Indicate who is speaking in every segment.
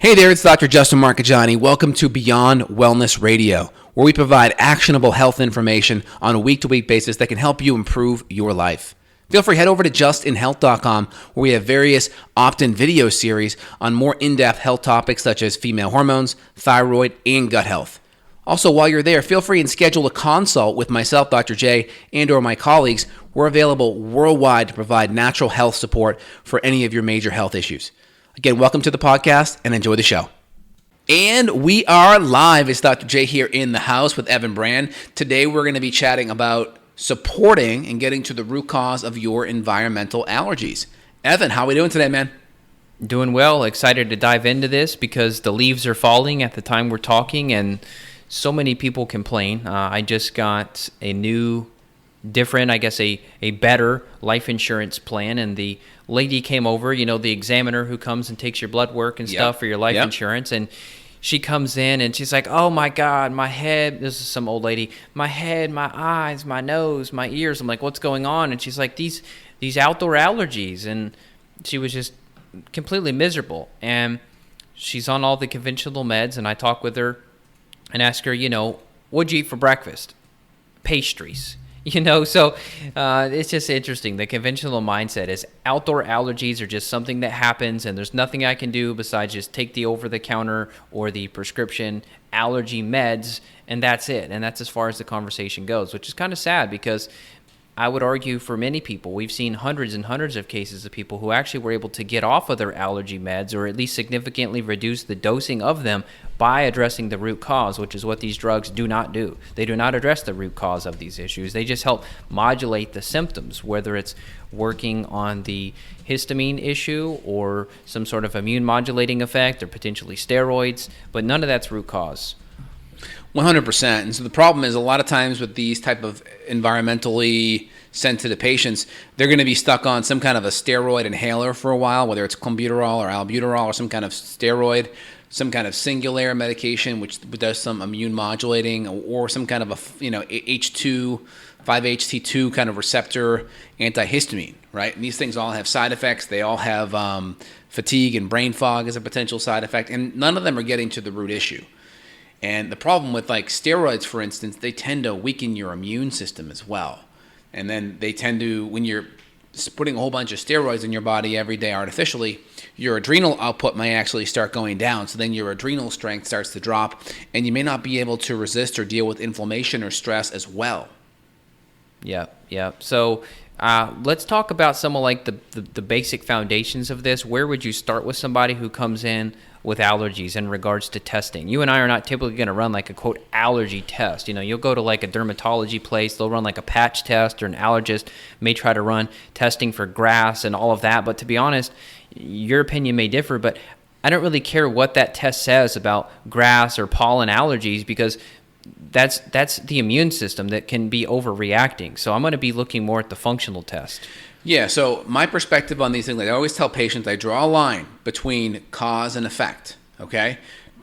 Speaker 1: Hey there, it's Dr. Justin Marcagiani. Welcome to Beyond Wellness Radio, where we provide actionable health information on a week-to-week basis that can help you improve your life. Feel free, head over to justinhealth.com, where we have various opt-in video series on more in-depth health topics such as female hormones, thyroid, and gut health. Also, while you're there, feel free and schedule a consult with myself, Dr. J, and or my colleagues. We're available worldwide to provide natural health support for any of your major health issues. Again, welcome to the podcast and enjoy the show. And we are live. It's Dr. J here in the house with Evan Brand. Today, we're going to be chatting about supporting and getting to the root cause of your environmental allergies. Evan, how are we doing today, man?
Speaker 2: Doing well. Excited to dive into this because the leaves are falling at the time we're talking, and so many people complain. I just got a new, different, a better life insurance plan, and the lady came over, the examiner who comes and takes your blood work and stuff for your life insurance, and she comes in and she's like, oh my God, my head, this is some old lady, my head, my eyes, my nose, my ears. I'm like, what's going on? And she's like, these outdoor allergies. And she was just completely miserable. And she's on all the conventional meds, and I talk with her and ask her, what'd you eat for breakfast? Pastries. So it's just interesting. The conventional mindset is outdoor allergies are just something that happens, and there's nothing I can do besides just take the over-the-counter or the prescription allergy meds, and that's it. And that's as far as the conversation goes, which is kind of sad because I would argue for many people, we've seen hundreds and hundreds of cases of people who actually were able to get off of their allergy meds or at least significantly reduce the dosing of them by addressing the root cause, which is what these drugs do not do. They do not address the root cause of these issues. They just help modulate the symptoms, whether it's working on the histamine issue or some sort of immune modulating effect or potentially steroids, but none of that's root cause.
Speaker 1: 100%. And so the problem is a lot of times with these type of environmentally sensitive patients, they're going to be stuck on some kind of a steroid inhaler for a while, whether it's clenbuterol or albuterol or some kind of steroid, some kind of singular medication which does some immune modulating, or some kind of a H2, 5-HT2 kind of receptor antihistamine, right? And these things all have side effects. They all have fatigue and brain fog as a potential side effect, and none of them are getting to the root issue. And the problem with like steroids, for instance, they tend to weaken your immune system as well. And then they tend to, when you're putting a whole bunch of steroids in your body every day artificially, your adrenal output may actually start going down. So then your adrenal strength starts to drop, and you may not be able to resist or deal with inflammation or stress as well.
Speaker 2: Yeah. So let's talk about some of like the basic foundations of this. Where would you start with somebody who comes in with allergies in regards to testing? You and I are not typically going to run like a quote allergy test. You'll go to like a dermatology place, they'll run like a patch test, or an allergist may try to run testing for grass and all of that. But to be honest, your opinion may differ, but I don't really care what that test says about grass or pollen allergies, because that's the immune system that can be overreacting. So I'm going to be looking more at the functional test.
Speaker 1: Yeah, so my perspective on these things, I always tell patients, I draw a line between cause and effect, okay?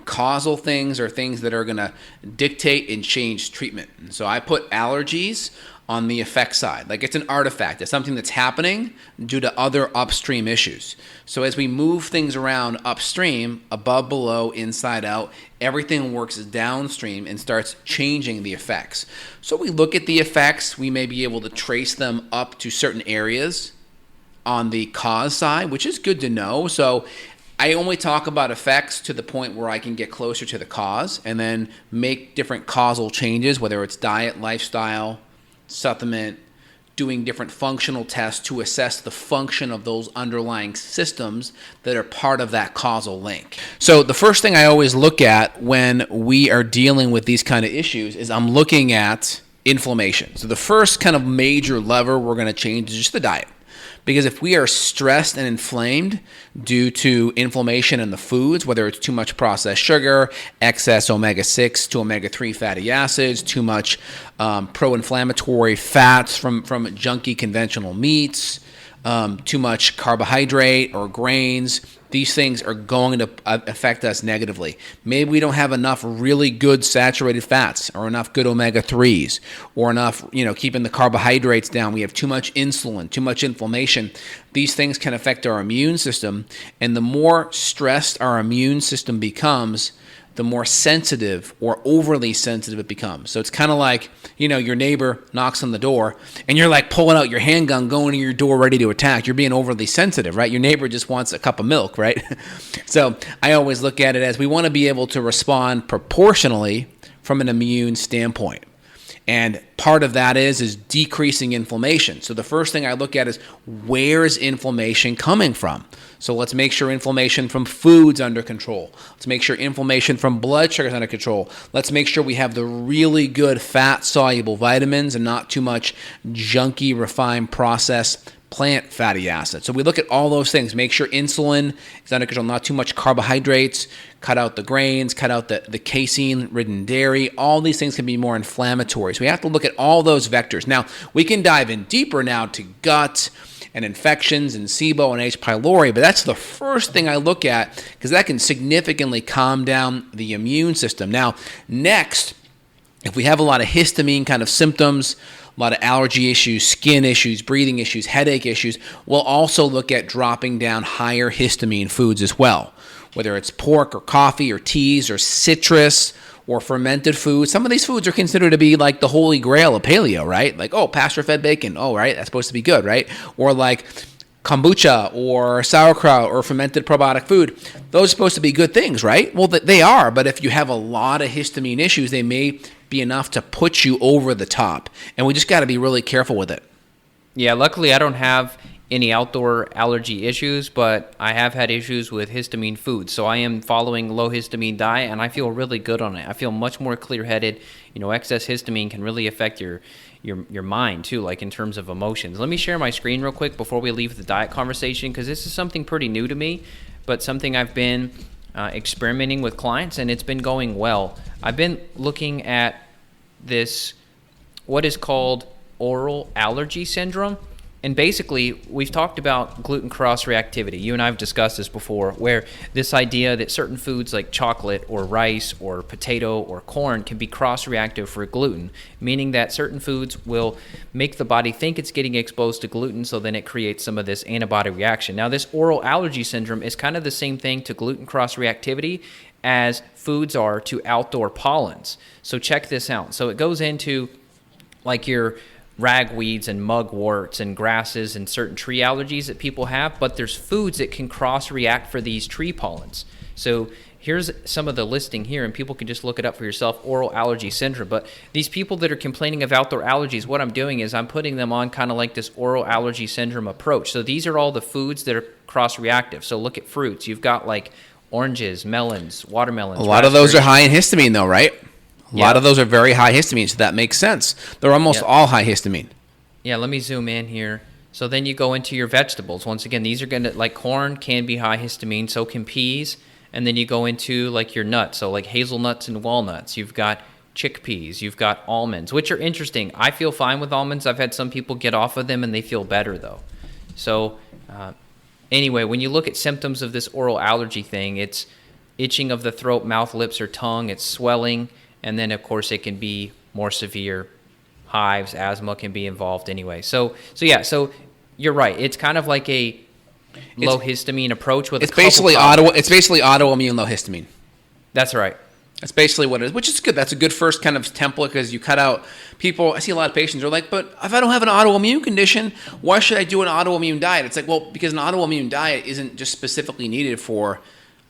Speaker 1: Causal things are things that are going to dictate and change treatment. And so I put allergies on the effect side. Like it's an artifact. It's something that's happening due to other upstream issues. So as we move things around upstream, above, below, inside, out, everything works downstream and starts changing the effects. So we look at the effects. We may be able to trace them up to certain areas on the cause side, which is good to know. So I only talk about effects to the point where I can get closer to the cause and then make different causal changes, whether it's diet, lifestyle, supplement, doing different functional tests to assess the function of those underlying systems that are part of that causal link. So the first thing I always look at when we are dealing with these kind of issues is I'm looking at inflammation. So the first kind of major lever we're going to change is just the diet. Because if we are stressed and inflamed due to inflammation in the foods, whether it's too much processed sugar, excess omega-6 to omega-3 fatty acids, too much pro-inflammatory fats from junky conventional meats, too much carbohydrate or grains, these things are going to affect us negatively. Maybe we don't have enough really good saturated fats or enough good omega-3s or enough, keeping the carbohydrates down. We have too much insulin, too much inflammation. These things can affect our immune system. And the more stressed our immune system becomes, the more sensitive or overly sensitive it becomes. So it's kind of like, your neighbor knocks on the door and you're like pulling out your handgun, going to your door ready to attack. You're being overly sensitive, right? Your neighbor just wants a cup of milk, right? So I always look at it as we want to be able to respond proportionally from an immune standpoint. And part of that is decreasing inflammation. So the first thing I look at is, where is inflammation coming from? So let's make sure inflammation from food's under control. Let's make sure inflammation from blood sugar is under control. Let's make sure we have the really good fat-soluble vitamins and not too much junky, refined, processed plant fatty acids. So we look at all those things. Make sure insulin is under control, not too much carbohydrates, cut out the grains, cut out the casein-ridden dairy. All these things can be more inflammatory. So we have to look at all those vectors. Now, we can dive in deeper now to gut and infections and SIBO and H. pylori, but that's the first thing I look at because that can significantly calm down the immune system. Now, next, if we have a lot of histamine kind of symptoms, a lot of allergy issues, skin issues, breathing issues, headache issues, we'll also look at dropping down higher histamine foods as well, whether it's pork or coffee or teas or citrus or fermented foods. Some of these foods are considered to be like the holy grail of paleo, right? Like, pasture-fed bacon. Oh, right, that's supposed to be good, right? Or like kombucha or sauerkraut or fermented probiotic food. Those are supposed to be good things, right? Well, they are, but if you have a lot of histamine issues, they may be enough to put you over the top. And we just got to be really careful with it.
Speaker 2: Yeah, luckily I don't have any outdoor allergy issues, but I have had issues with histamine foods. So I am following low histamine diet, and I feel really good on it. I feel much more clear-headed. Excess histamine can really affect your mind too, like in terms of emotions. Let me share my screen real quick before we leave the diet conversation, because this is something pretty new to me, but something I've been experimenting with clients, and it's been going well. I've been looking at this, what is called oral allergy syndrome. And basically, we've talked about gluten cross-reactivity. You and I have discussed this before, where this idea that certain foods like chocolate or rice or potato or corn can be cross-reactive for gluten, meaning that certain foods will make the body think it's getting exposed to gluten, so then it creates some of this antibody reaction. Now, this oral allergy syndrome is kind of the same thing to gluten cross-reactivity as foods are to outdoor pollens. So check this out. So it goes into like your ragweeds and mugworts and grasses and certain tree allergies that people have, but there's foods that can cross-react for these tree pollens. So here's some of the listing here, and people can just look it up for yourself, oral allergy syndrome. But these people that are complaining of outdoor allergies, what I'm doing is I'm putting them on kind of like this oral allergy syndrome approach. So these are all the foods that are cross-reactive. So look at fruits. You've got like oranges, melons, watermelons.
Speaker 1: A lot of those are high in histamine though, right? A lot of those are very high histamine, so that makes sense. They're almost all high histamine.
Speaker 2: Yeah, let me zoom in here. So then you go into your vegetables. Once again, these are going to, like corn can be high histamine, so can peas. And then you go into like your nuts, so like hazelnuts and walnuts. You've got chickpeas, you've got almonds, which are interesting. I feel fine with almonds. I've had some people get off of them and they feel better though. So anyway, when you look at symptoms of this oral allergy thing, it's itching of the throat, mouth, lips, or tongue. It's swelling. And then, of course, it can be more severe. Hives, asthma can be involved anyway. So you're right. It's kind of like a low histamine approach with
Speaker 1: it's basically autoimmune low histamine.
Speaker 2: That's right.
Speaker 1: That's basically what it is, which is good. That's a good first kind of template because you cut out people. I see a lot of patients are like, but if I don't have an autoimmune condition, why should I do an autoimmune diet? It's like, well, because an autoimmune diet isn't just specifically needed for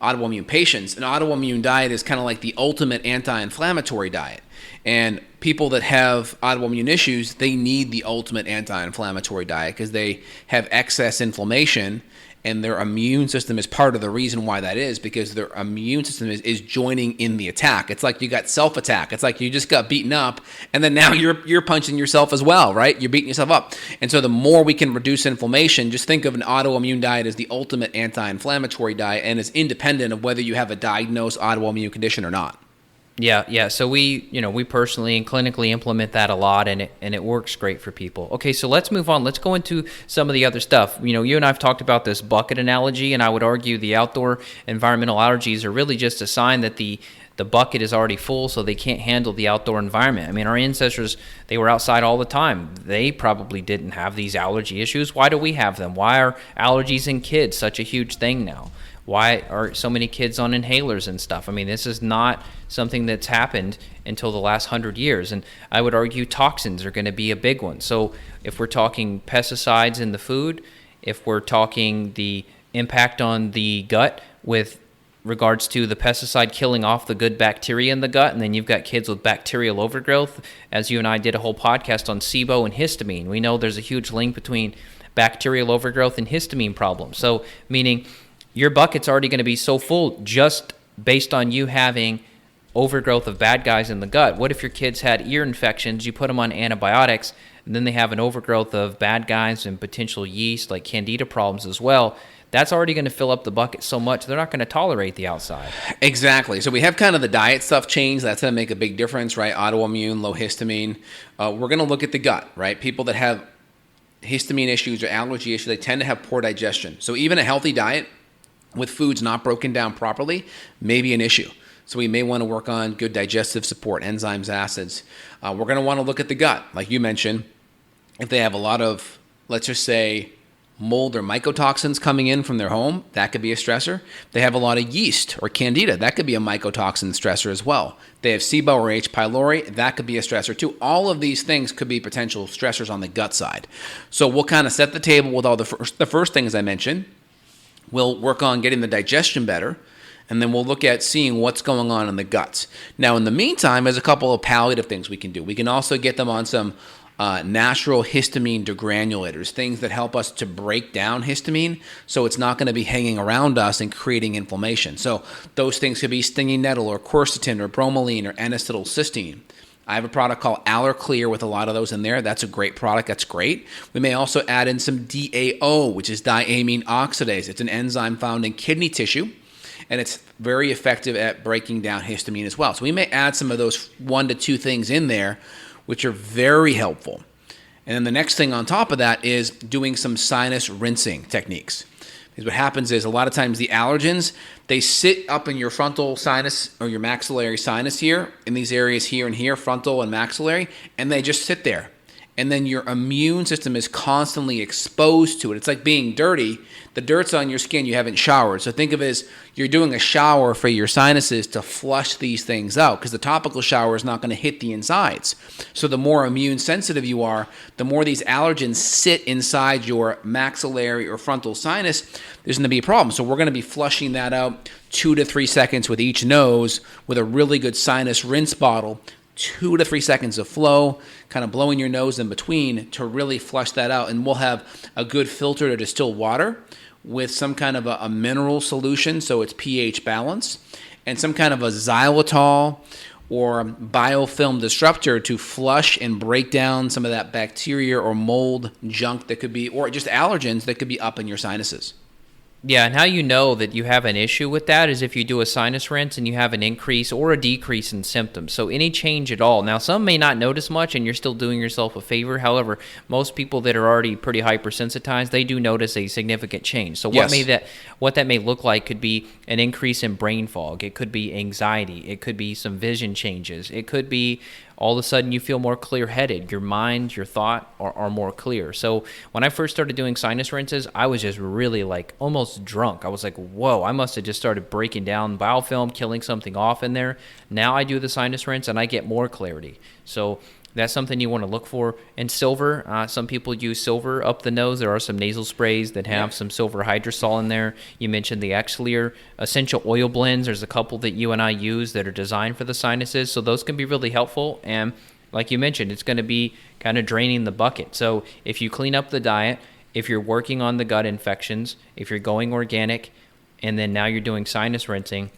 Speaker 1: autoimmune patients. An autoimmune diet is kind of like the ultimate anti-inflammatory diet. And people that have autoimmune issues, they need the ultimate anti-inflammatory diet because they have excess inflammation, and their immune system is part of the reason why that is, because their immune system is joining in the attack. It's like you got self-attack. It's like you just got beaten up, and then now you're punching yourself as well, right? You're beating yourself up. And so the more we can reduce inflammation, just think of an autoimmune diet as the ultimate anti-inflammatory diet, and is independent of whether you have a diagnosed autoimmune condition or not.
Speaker 2: Yeah. So we personally and clinically implement that a lot, and it works great for people. Okay, so let's move on. Let's go into some of the other stuff. You and I've talked about this bucket analogy, and I would argue the outdoor environmental allergies are really just a sign that the bucket is already full, so they can't handle the outdoor environment. I mean, our ancestors, they were outside all the time. They probably didn't have these allergy issues. Why do we have them? Why are allergies in kids such a huge thing now? Why are so many kids on inhalers and stuff? I mean, this is not something that's happened until the last 100 years. And I would argue toxins are going to be a big one. So if we're talking pesticides in the food, if we're talking the impact on the gut with regards to the pesticide killing off the good bacteria in the gut, and then you've got kids with bacterial overgrowth, as you and I did a whole podcast on SIBO and histamine. We know there's a huge link between bacterial overgrowth and histamine problems. So meaning your bucket's already going to be so full just based on you having overgrowth of bad guys in the gut. What if your kids had ear infections, you put them on antibiotics, and then they have an overgrowth of bad guys and potential yeast like candida problems as well? That's already going to fill up the bucket so much, they're not going to tolerate the outside.
Speaker 1: Exactly. So we have kind of the diet stuff change. That's going to make a big difference, right? Autoimmune, low histamine. We're going to look at the gut, right? People that have histamine issues or allergy issues, they tend to have poor digestion. So even a healthy diet with foods not broken down properly may be an issue. So we may want to work on good digestive support, enzymes, acids. We're going to want to look at the gut. Like you mentioned, if they have a lot of, let's just say, mold or mycotoxins coming in from their home, that could be a stressor. If they have a lot of yeast or candida, that could be a mycotoxin stressor as well. If they have SIBO or H. pylori, that could be a stressor too. All of these things could be potential stressors on the gut side. So we'll kind of set the table with all the first things I mentioned. We'll work on getting the digestion better, and then we'll look at seeing what's going on in the guts. Now, in the meantime, there's a couple of palliative things we can do. We can also get them on some natural histamine degranulators, things that help us to break down histamine so it's not going to be hanging around us and creating inflammation. So those things could be stinging nettle or quercetin or bromelain or N-acetylcysteine. I have a product called Allerclear with a lot of those in there. That's a great product. That's great. We may also add in some DAO, which is diamine oxidase. It's an enzyme found in kidney tissue, and it's very effective at breaking down histamine as well. So we may add some of those 1 to 2 things in there, which are very helpful. And then the next thing on top of that is doing some sinus rinsing techniques. Because what happens is a lot of times the allergens, they sit up in your frontal sinus or your maxillary sinus here, in these areas here and here, frontal and maxillary, and they just sit there. And then your immune system is constantly exposed to it. It's like being dirty. The dirt's on your skin, you haven't showered. So think of it as you're doing a shower for your sinuses to flush these things out, because the topical shower is not going to hit the insides. So the more immune sensitive you are, the more these allergens sit inside your maxillary or frontal sinus, there's going to be a problem. So we're going to be flushing that out 2 to 3 seconds with each nose with a really good sinus rinse bottle. 2 to 3 seconds of flow, kind of blowing your nose in between to really flush that out. And we'll have a good filter to distill water with some kind of a mineral solution, so it's pH balance, and some kind of a xylitol or biofilm disruptor to flush and break down some of that bacteria or mold junk that could be, or just allergens that could be up in your sinuses.
Speaker 2: Yeah, and how you know that you have an issue with that is if you do a sinus rinse and you have an increase or a decrease in symptoms. So any change at all. Now, some may not notice much and you're still doing yourself a favor. However, most people that are already pretty hypersensitized, they do notice a significant change. So
Speaker 1: Yes.
Speaker 2: what that may look like could be an increase in brain fog. It could be anxiety. It could be some vision changes. It could be all of a sudden you feel more clear-headed. Your mind, your thought are more clear. So when I first started doing sinus rinses, I was just really like almost drunk. I was like, whoa, I must have just started breaking down biofilm, killing something off in there. Now I do the sinus rinse and I get more clarity. So that's something you want to look for. And silver, some people use silver up the nose. There are some nasal sprays that have some silver hydrosol in there. You mentioned the Xlear essential oil blends. There's a couple that you and I use that are designed for the sinuses. So those can be really helpful. And like you mentioned, it's going to be kind of draining the bucket. So if you clean up the diet, if you're working on the gut infections, if you're going organic, and then now you're doing sinus rinsing,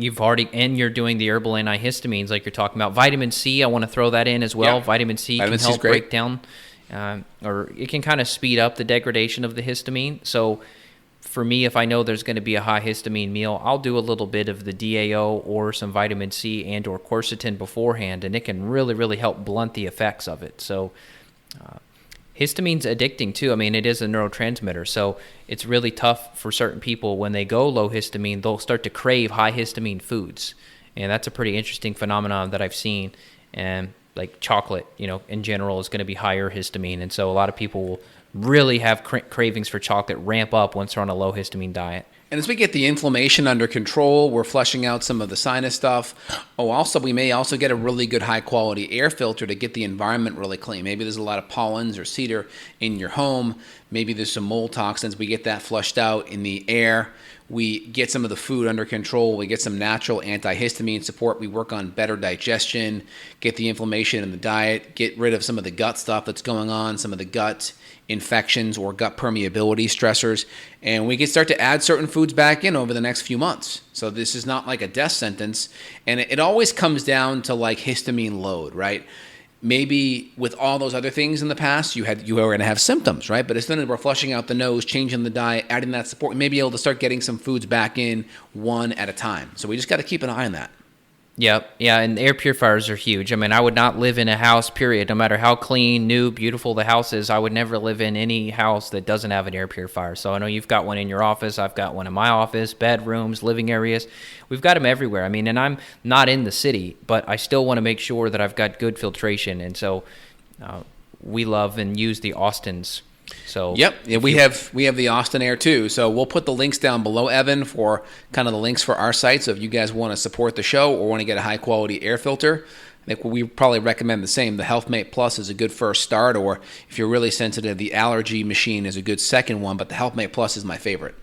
Speaker 2: you're doing the herbal antihistamines like you're talking about. Vitamin C, I want to throw that in as well.
Speaker 1: Yeah.
Speaker 2: Vitamin C can help break down, or it can kind of speed up the degradation of the histamine. So for me, if I know there's going to be a high histamine meal, I'll do a little bit of the DAO or some vitamin C and or quercetin beforehand, and it can really, really help blunt the effects of it. So histamine's addicting too. I mean, it is a neurotransmitter, so it's really tough for certain people when they go low histamine, they'll start to crave high histamine foods. And that's a pretty interesting phenomenon that I've seen. And like chocolate, in general is going to be higher histamine. And so a lot of people will really have cravings for chocolate ramp up once they're on a low histamine diet.
Speaker 1: And as we get the inflammation under control, we're flushing out some of the sinus stuff. Also, we may also get a really good high-quality air filter to get the environment really clean. Maybe there's a lot of pollens or cedar in your home. Maybe there's some mold toxins. We get that flushed out in the air. We get some of the food under control. We get some natural antihistamine support. We work on better digestion, get the inflammation in the diet, get rid of some of the gut stuff that's going on, some of the gut infections or gut permeability stressors, and we can start to add certain foods back in over the next few months. So this is not like a death sentence, and it always comes down to like histamine load, right? Maybe with all those other things in the past, you were going to have symptoms, right? But as soon as we're flushing out the nose, changing the diet, adding that support, we may be able to start getting some foods back in one at a time. So we just got to keep an eye on that.
Speaker 2: Yep. Yeah, and air purifiers are huge. I mean, I would not live in a house, period. No matter how clean, new, beautiful the house is, I would never live in any house that doesn't have an air purifier. So I know you've got one in your office. I've got one in my office, bedrooms, living areas. We've got them everywhere. I mean, and I'm not in the city, but I still want to make sure that I've got good filtration. And so we love and use the Austins. So
Speaker 1: yep, yeah, we have the Austin Air too. So we'll put the links down below, Evan, for kind of the links for our site. So if you guys want to support the show or want to get a high quality air filter, I think we probably recommend the same. The HealthMate Plus is a good first start, or if you're really sensitive, the Allergy machine is a good second one. But the HealthMate Plus is my favorite.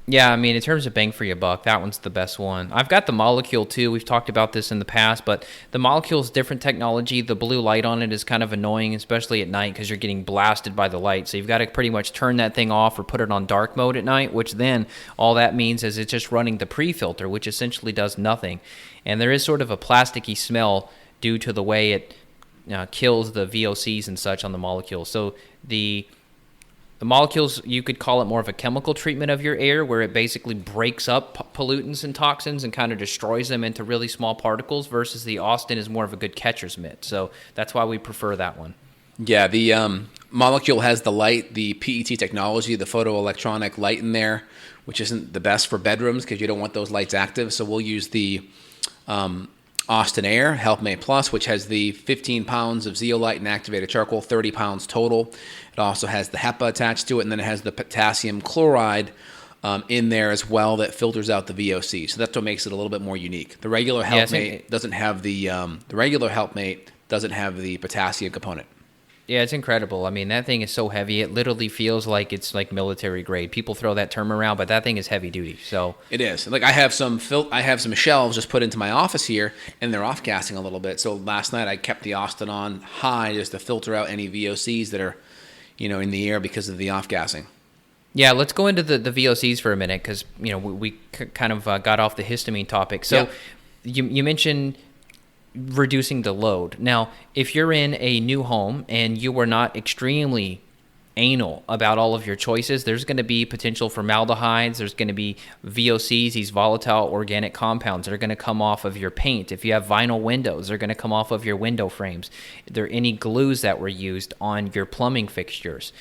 Speaker 2: Yeah, I mean, in terms of bang for your buck, that one's the best one. I've got the Molecule too. We've talked about this in the past, but the Molecule is different technology. The blue light on it is kind of annoying, especially at night because you're getting blasted by the light. So you've got to pretty much turn that thing off or put it on dark mode at night, which then all that means is it's just running the pre-filter, which essentially does nothing. And there is sort of a plasticky smell due to the way it kills the VOCs and such on the Molecule. So the Molecules, you could call it more of a chemical treatment of your air where it basically breaks up pollutants and toxins and kind of destroys them into really small particles, versus the Austin is more of a good catcher's mitt. So that's why we prefer that one.
Speaker 1: Yeah, the Molecule has the light, the PET technology, the photoelectronic light in there, which isn't the best for bedrooms because you don't want those lights active. So we'll use the Austin Air HealthMate Plus, which has the 15 pounds of zeolite and activated charcoal, 30 pounds total. It also has the HEPA attached to it, and then it has the potassium chloride in there as well that filters out the VOC. So that's what makes it a little bit more unique. The regular HealthMate doesn't have the regular HealthMate doesn't have the potassium component.
Speaker 2: Yeah, it's incredible. I mean, that thing is so heavy. It literally feels like it's like military grade. People throw that term around, but that thing is heavy duty. So
Speaker 1: it is. Like I have some shelves just put into my office here, and they're off gassing a little bit. So last night I kept the Austin on high just to filter out any VOCs that are, in the air because of the off gassing.
Speaker 2: Yeah, let's go into the VOCs for a minute because we kind of got off the histamine topic. So you mentioned reducing the load. Now, if you're in a new home and you are not extremely anal about all of your choices, there's going to be potential formaldehydes, there's going to be VOCs, these volatile organic compounds that are going to come off of your paint. If you have vinyl windows, they're going to come off of your window frames. There are any glues that were used on your plumbing fixtures,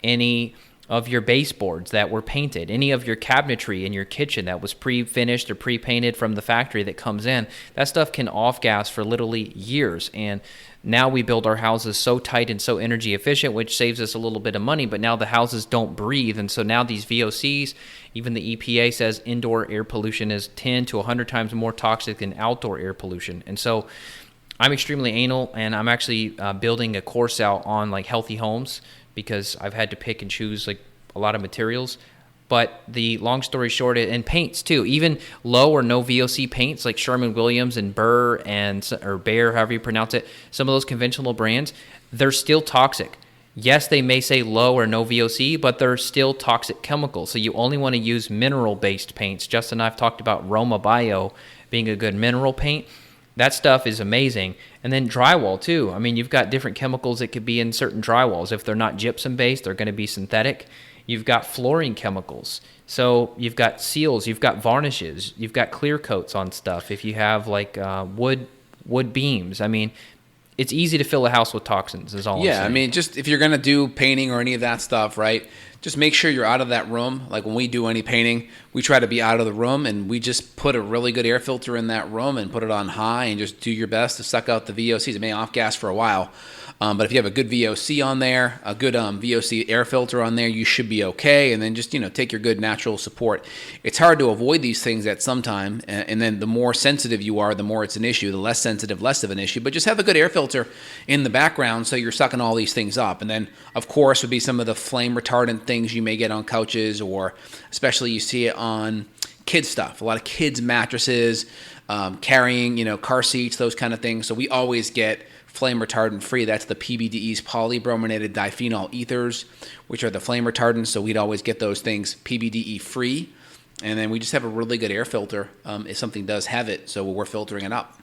Speaker 2: any of your baseboards that were painted, any of your cabinetry in your kitchen that was pre-finished or pre-painted from the factory that comes in, that stuff can off-gas for literally years. And now we build our houses so tight and so energy efficient, which saves us a little bit of money, but now the houses don't breathe. And so now these VOCs, even the EPA says indoor air pollution is 10 to 100 times more toxic than outdoor air pollution. And so I'm extremely anal, and I'm actually building a course out on like healthy homes, because I've had to pick and choose like a lot of materials. But the long story short, and paints too, even low or no VOC paints like Sherwin-Williams and Burr or Behr, however you pronounce it, some of those conventional brands, they're still toxic. Yes, they may say low or no VOC, but they're still toxic chemicals. So you only want to use mineral-based paints. Justin and I have talked about Roma Bio being a good mineral paint. That stuff is amazing. And then drywall too. I mean, you've got different chemicals that could be in certain drywalls. If they're not gypsum based, they're going to be synthetic. You've got flooring chemicals. So you've got seals, you've got varnishes, you've got clear coats on stuff. If you have like wood beams, I mean, it's easy to fill a house with toxins is all I'm saying.
Speaker 1: Yeah, I mean, just if you're going to do painting or any of that stuff, right, just make sure you're out of that room. Like when we do any painting, we try to be out of the room, and we just put a really good air filter in that room and put it on high and just do your best to suck out the VOCs. It may off gas for a while, but if you have a good VOC on there, a good VOC air filter on there, you should be okay. And then just, take your good natural support. It's hard to avoid these things at some time, and then the more sensitive you are, the more it's an issue. The less sensitive, less of an issue. But just have a good air filter in the background so you're sucking all these things up. And then, of course, would be some of the flame retardant things you may get on couches, or especially you see it on kids stuff. A lot of kids mattresses, carrying, car seats, those kind of things. So we always get flame retardant free. That's the PBDEs, polybrominated diphenol ethers, which are the flame retardants. So we'd always get those things PBDE free. And then we just have a really good air filter if something does have it. So we're filtering it up.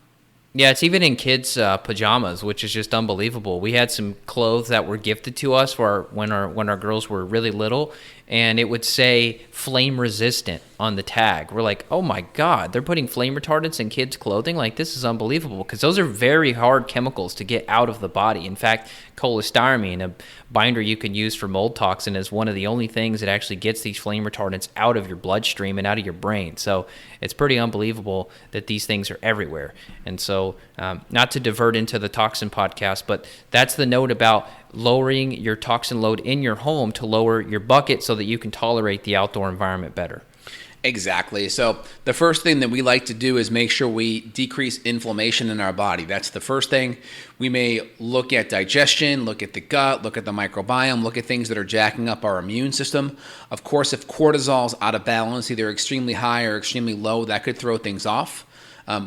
Speaker 2: Yeah, it's even in kids' pajamas, which is just unbelievable. We had some clothes that were gifted to us when our girls were really little, and it would say flame resistant on the tag. We're like, oh my God, they're putting flame retardants in kids' clothing? Like, this is unbelievable, because those are very hard chemicals to get out of the body. In fact, cholestyramine, a binder you can use for mold toxin, is one of the only things that actually gets these flame retardants out of your bloodstream and out of your brain. So it's pretty unbelievable that these things are everywhere. And so not to divert into the toxin podcast, but that's the note about lowering your toxin load in your home to lower your bucket so that you can tolerate the outdoor environment better.
Speaker 1: Exactly. So the first thing that we like to do is make sure we decrease inflammation in our body. That's the first thing. We may look at digestion, look at the gut, look at the microbiome, look at things that are jacking up our immune system. Of course, if cortisol's out of balance, either extremely high or extremely low, that could throw things off.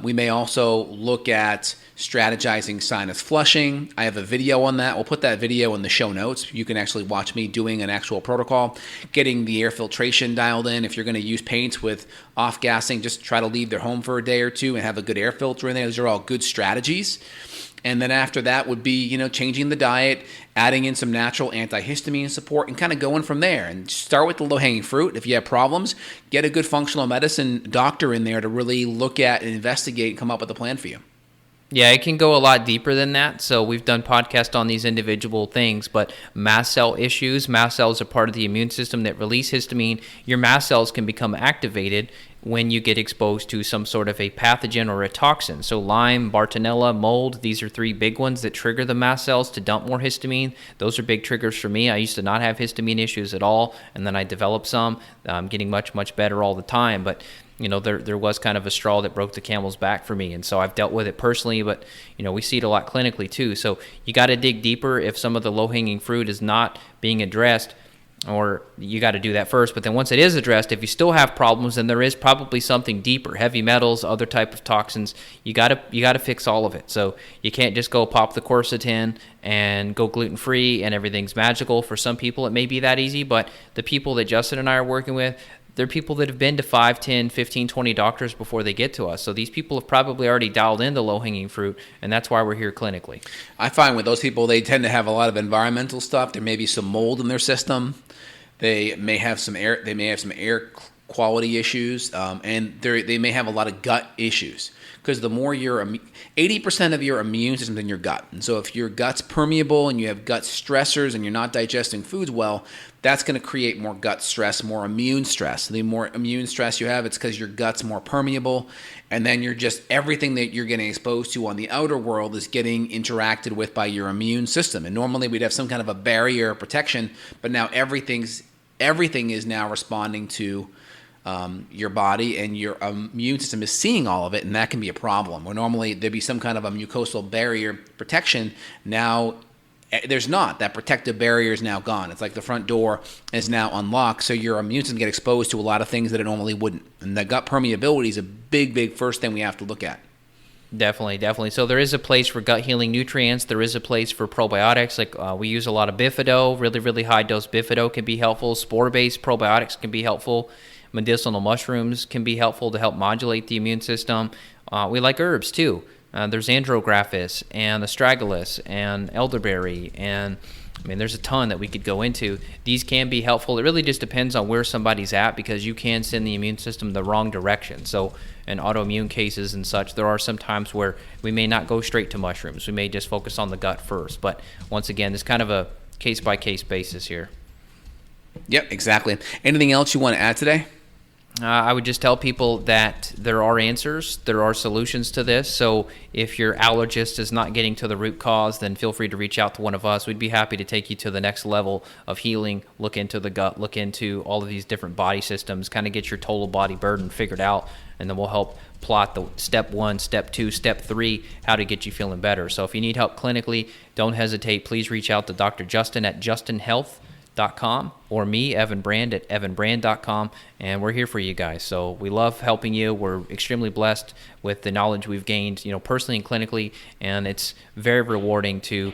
Speaker 1: We may also look at strategizing sinus flushing. I have a video on that. We'll put that video in the show notes. You can actually watch me doing an actual protocol, getting the air filtration dialed in. If you're going to use paints with off-gassing, just try to leave their home for a day or two and have a good air filter in there. Those are all good strategies. And then after that would be, changing the diet, adding in some natural antihistamine support, and kind of going from there. And start with the low-hanging fruit. If you have problems, get a good functional medicine doctor in there to really look at and investigate and come up with a plan for you.
Speaker 2: Yeah, it can go a lot deeper than that. So we've done podcasts on these individual things, but mast cell issues, mast cells are part of the immune system that release histamine. Your mast cells can become activated when you get exposed to some sort of a pathogen or a toxin. So Lyme, Bartonella, mold, these are three big ones that trigger the mast cells to dump more histamine. Those are big triggers for me. I used to not have histamine issues at all, and then I developed some. I'm getting much, much better all the time, but there was kind of a straw that broke the camel's back for me, and so I've dealt with it personally, but we see it a lot clinically too. So you got to dig deeper if some of the low-hanging fruit is not being addressed, or you got to do that first. But then once it is addressed, if you still have problems, then there is probably something deeper, heavy metals, other type of toxins. You got to fix all of it. So you can't just go pop the quercetin and go gluten-free and everything's magical. For some people, it may be that easy, but the people that Justin and I are working with, they're people that have been to 5, 10, 15, 20 doctors before they get to us. So these people have probably already dialed in the low-hanging fruit, and that's why we're here clinically.
Speaker 1: I find with those people, they tend to have a lot of environmental stuff. There may be some mold in their system. They may have some air. They may have some air quality issues, and they may have a lot of gut issues. Because the more 80% of your immune system is in your gut. And so if your gut's permeable and you have gut stressors and you're not digesting foods well, that's going to create more gut stress, more immune stress. The more immune stress you have, it's because your gut's more permeable. And then everything that you're getting exposed to on the outer world is getting interacted with by your immune system. And normally we'd have some kind of a barrier protection, but now everything is now responding to your body, and your immune system is seeing all of it, and that can be a problem. Where normally there'd be some kind of a mucosal barrier protection, now there's not. That protective barrier is now gone. It's like the front door is now unlocked, so your immune system get exposed to a lot of things that it normally wouldn't. And the gut permeability is a big, big first thing we have to look at.
Speaker 2: Definitely. So there is a place for gut healing nutrients. There is a place for probiotics. Like we use a lot of Bifido. Really, really high dose Bifido can be helpful. Spore-based probiotics can be helpful. Medicinal mushrooms can be helpful to help modulate the immune system. We like herbs too. There's andrographis and astragalus and elderberry and I mean, there's a ton that we could go into. These can be helpful. It really just depends on where somebody's at, because you can send the immune system the wrong direction. So in autoimmune cases and such, there are some times where we may not go straight to mushrooms. We may just focus on the gut first. But once again, it's kind of a case-by-case basis here.
Speaker 1: Yep, exactly. Anything else you want to add today?
Speaker 2: I would just tell people that there are answers, there are solutions to this. So if your allergist is not getting to the root cause, then feel free to reach out to one of us. We'd be happy to take you to the next level of healing, look into the gut, look into all of these different body systems, kind of get your total body burden figured out, and then we'll help plot the step 1, step 2, step 3, how to get you feeling better. So if you need help clinically, don't hesitate. Please reach out to Dr. Justin at justinhealth.com or me, Evan Brand, at evanbrand.com, and we're here for you guys. So we love helping you. We're extremely blessed with the knowledge we've gained, personally and clinically, and it's very rewarding to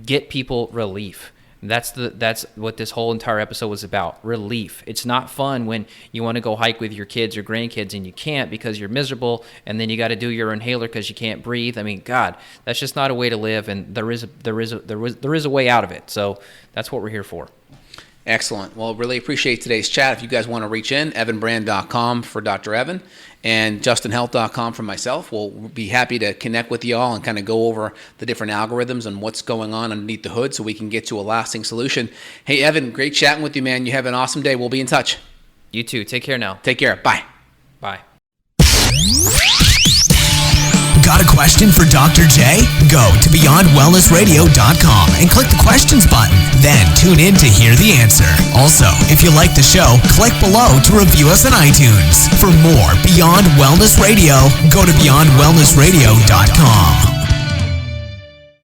Speaker 2: get people relief. That's what this whole entire episode was about, relief. It's not fun when you want to go hike with your kids or grandkids and you can't because you're miserable, and then you got to do your inhaler because you can't breathe. I mean, God, that's just not a way to live, and there is a way out of it. So that's what we're here for.
Speaker 1: Excellent. Well, really appreciate today's chat. If you guys want to reach in, evanbrand.com for Dr. Evan and justinhealth.com for myself. We'll be happy to connect with you all and kind of go over the different algorithms and what's going on underneath the hood so we can get to a lasting solution. Hey, Evan, great chatting with you, man. You have an awesome day. We'll be in touch.
Speaker 2: You too. Take care now.
Speaker 1: Take care. Bye.
Speaker 2: Bye.
Speaker 3: Got a question for Dr. J? Go to BeyondWellnessRadio.com and click the questions button. Then tune in to hear the answer. Also, if you like the show, click below to review us on iTunes. For more Beyond Wellness Radio, go to BeyondWellnessRadio.com.